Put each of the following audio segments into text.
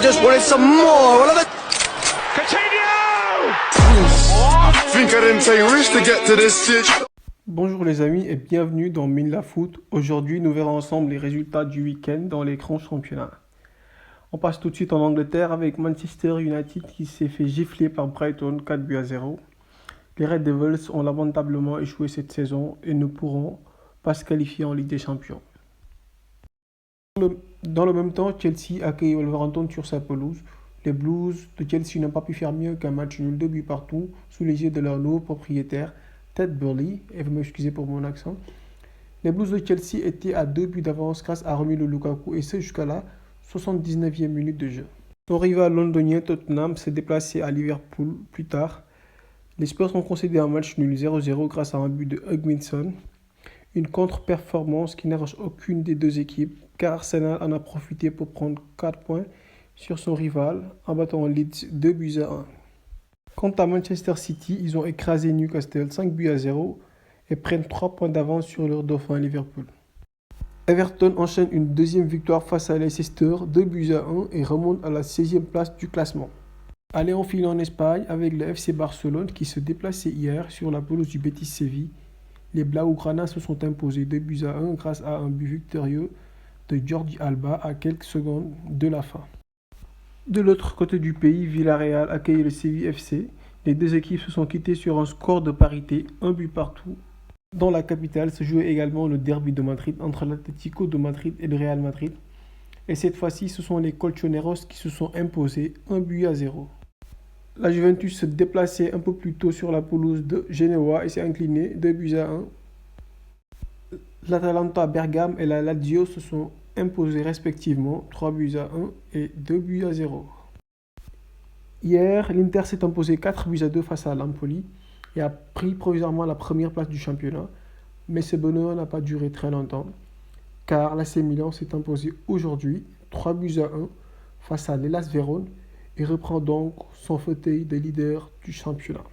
just wanted some more. Well, Coutinho! I think I didn't take risks to get to this stage. Bonjour les amis et bienvenue dans Mine la Foot. Aujourd'hui, nous verrons ensemble les résultats du week-end dans les grands championnats. On passe tout de suite en Angleterre avec Manchester United qui s'est fait gifler par Brighton 4-0. Les Red Devils ont lamentablement échoué cette saison et ne pourront pas se qualifier en Ligue des Champions. Dans le même temps, Chelsea accueille Wolverhampton sur sa pelouse. Les Blues de Chelsea n'ont pas pu faire mieux qu'un match nul 2 buts partout sous les yeux de leur nouveau propriétaire, Ted Burley, et vous m'excusez pour mon accent. Les Blues de Chelsea étaient à 2 buts d'avance grâce à Romelu Lukaku et ce jusqu'à la 79e minute de jeu. Son rival londonien Tottenham s'est déplacé à Liverpool plus tard. Les Spurs ont concédé un match nul 0-0 grâce à un but de Hugminson. Une contre-performance qui n'arrange aucune des deux équipes car Arsenal en a profité pour prendre 4 points sur son rival en battant Leeds 2-1. Quant à Manchester City, ils ont écrasé Newcastle 5-0 et prennent 3 points d'avance sur leur dauphin Liverpool. Everton enchaîne une deuxième victoire face à Leicester 2-1 et remonte à la 16e place du classement. Allez, on file en Espagne avec le FC Barcelone qui se déplaçait hier sur la pelouse du Betis Séville. Les Blaugrana se sont imposés 2-1 grâce à un but victorieux de Jordi Alba à quelques secondes de la fin. De l'autre côté du pays, Villarreal accueille le Séville FC. Les deux équipes se sont quittées sur un score de parité, un but partout. Dans la capitale se jouait également le derby de Madrid entre l'Atlético de Madrid et le Real Madrid. Et cette fois-ci, ce sont les Colchoneros qui se sont imposés 1-0. La Juventus se déplaçait un peu plus tôt sur la pelouse de Genoa et s'est inclinée 2-1. L'Atalanta Bergame et la Lazio se sont imposés respectivement 3-1 et 2-0. Hier, l'Inter s'est imposé 4-2 face à l'Empoli et a pris provisoirement la première place du championnat. Mais ce bonheur n'a pas duré très longtemps car l'AC Milan s'est imposé aujourd'hui 3-1 face à l'Hellas Vérone et reprend donc son fauteuil de leader du championnat.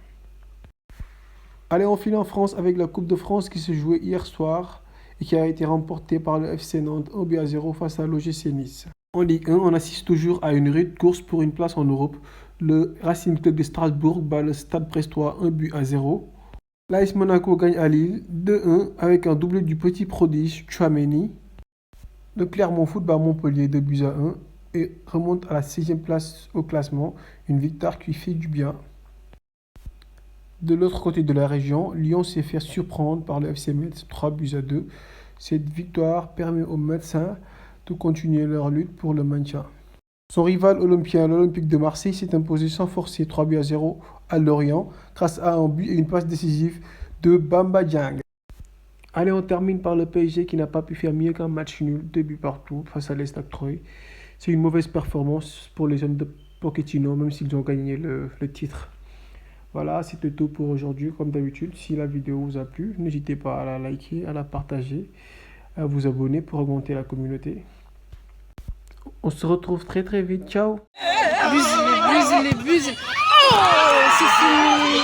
Allez, on file en France avec la Coupe de France qui se jouait hier soir et qui a été remportée par le FC Nantes 1-0 face à l'OGC Nice. En Ligue 1, on assiste toujours à une rude course pour une place en Europe. Le Racing Club de Strasbourg bat le Stade Brestois 1-0. L'AS Monaco gagne à Lille 2-1 avec un doublé du petit prodige Tchouaméni. Le Clermont Foot bat Montpellier 2-1 et remonte à la 6e place au classement, une victoire qui fait du bien. De l'autre côté de la région, Lyon s'est fait surprendre par le FC Metz 3-2. Cette victoire permet aux Médecins de continuer leur lutte pour le maintien. Son rival olympien, l'Olympique de Marseille, s'est imposé sans forcer 3-0 à Lorient grâce à un but et une passe décisive de Bamba Dieng. Allez, on termine par le PSG qui n'a pas pu faire mieux qu'un match nul, 2 buts partout face à l'Estac Troyes. C'est une mauvaise performance pour les hommes de Pochettino, même s'ils ont gagné le titre. Voilà, c'était tout pour aujourd'hui. Comme d'habitude, si la vidéo vous a plu, n'hésitez pas à la liker, à la partager, à vous abonner pour augmenter la communauté. On se retrouve très très vite. Ciao. Buse, les buses. Oh, c'est fini.